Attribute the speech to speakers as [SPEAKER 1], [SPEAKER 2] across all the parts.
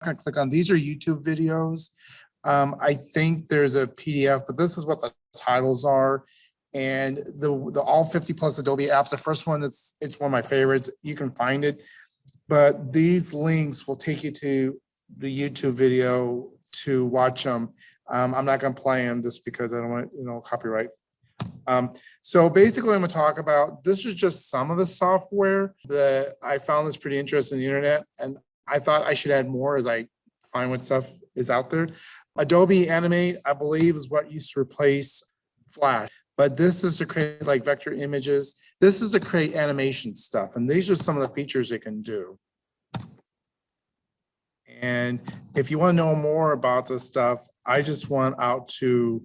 [SPEAKER 1] going to click on. These are YouTube videos. I think there's a PDF, but this is what the titles are. And the all 50 plus Adobe apps. The first one, it's one of my favorites. You can find it, but these links will take you to the YouTube video to watch them. I'm not going to play them just because I don't want copyright. So basically, I'm going to talk about, this is just some of the software that I found this pretty interesting on the internet, and I thought I should add more as I find what stuff is out there. Adobe Animate, I believe, is what used to replace Flash, but this is to create like vector images. This is to create animation stuff, and these are some of the features it can do. And if you want to know more about this stuff, I just went out to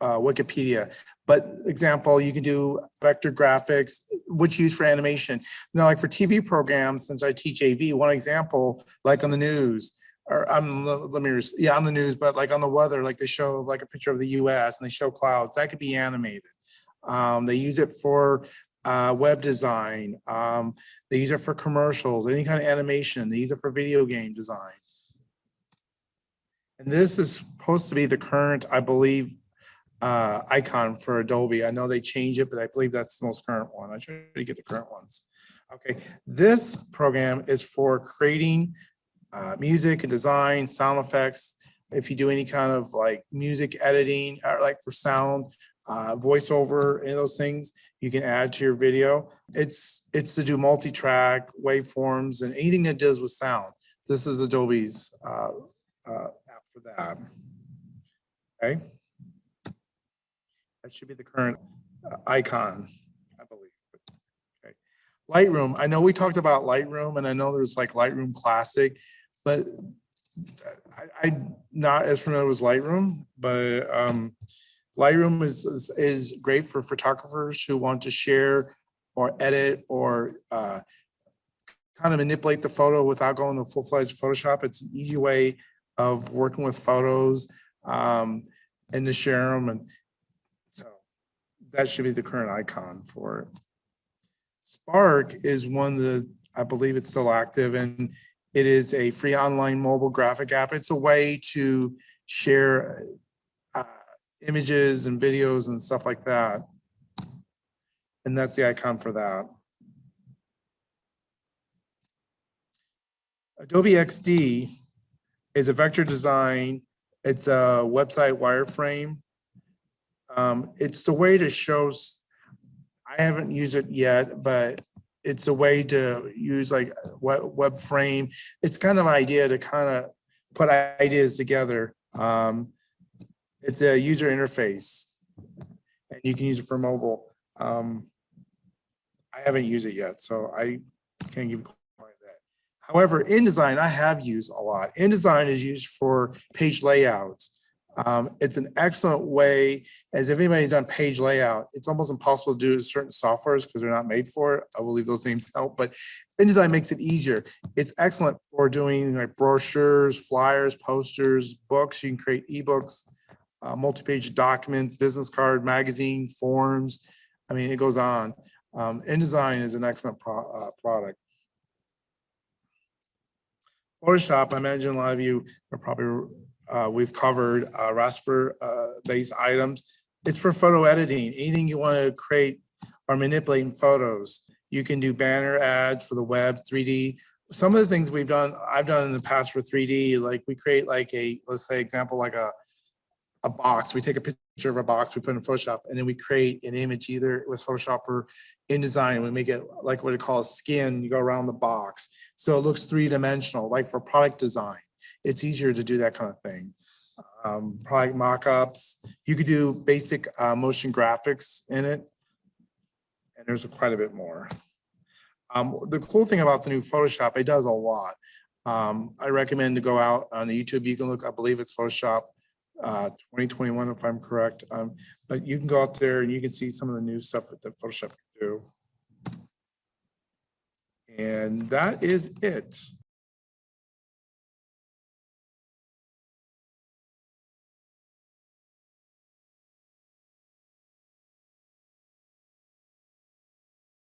[SPEAKER 1] Wikipedia. But example, you can do vector graphics, which you use for animation. Now, like for TV programs, since I teach AV, one example, like on the news, or on the news, but like on the weather, like they show like a picture of the US and they show clouds, that could be animated. They use it for web design. They use it for commercials, any kind of animation. They use it for video game design. And this is supposed to be the current, I believe, icon for Adobe. I know they change it, but I believe that's the most current one. I try to get the current ones. Okay, this program is for creating music and design, sound effects. If you do any kind of like music editing, or like for sound, voiceover, any of those things, you can add to your video. It's to do multi-track, waveforms, and anything that does with sound. This is Adobe's app for that. Okay. That should be the current icon, I believe. Okay. Lightroom. I know we talked about Lightroom, and I know there's like Lightroom Classic, but I'm not as familiar with Lightroom. But Lightroom is great for photographers who want to share or edit or kind of manipulate the photo without going to full-fledged Photoshop. It's an easy way of working with photos and to share them. And so that should be the current icon for it. Spark is one that I believe it's still active, and it is a free online mobile graphic app. It's a way to share images and videos and stuff like that. And that's the icon for that. Adobe XD is a vector design. It's a website wireframe. It's the way to show, I haven't used it yet, but it's a way to use like web frame. It's kind of an idea to kind of put ideas together. It's a user interface, and you can use it for mobile. I haven't used it yet, so I can't give you that. However, InDesign I have used a lot. InDesign is used for page layouts. It's an excellent way, as if anybody's done page layout, it's almost impossible to do certain softwares because they're not made for it. I will leave those names out, but InDesign makes it easier. It's excellent for doing like brochures, flyers, posters, books. You can create ebooks, multi-page documents, business card, magazine, forms. I mean, it goes on. InDesign is an excellent product. Photoshop, I imagine a lot of you are probably we've covered Raspberry-based items. It's for photo editing. Anything you want to create or manipulate in photos. You can do banner ads for the web, 3D. Some of the things I've done in the past for 3D, like we create like let's say example, like a box. We take a picture of a box, we put it in Photoshop, and then we create an image either with Photoshop or InDesign, and we make it like what it calls skin. You go around the box. So it looks three-dimensional, like for product design. It's easier to do that kind of thing. Product mock-ups. You could do basic motion graphics in it, and there's quite a bit more. The cool thing about the new Photoshop, it does a lot. I recommend to go out on the YouTube. You can look, I believe it's Photoshop 2021, if I'm correct. But you can go out there and you can see some of the new stuff that Photoshop can do. And that is it.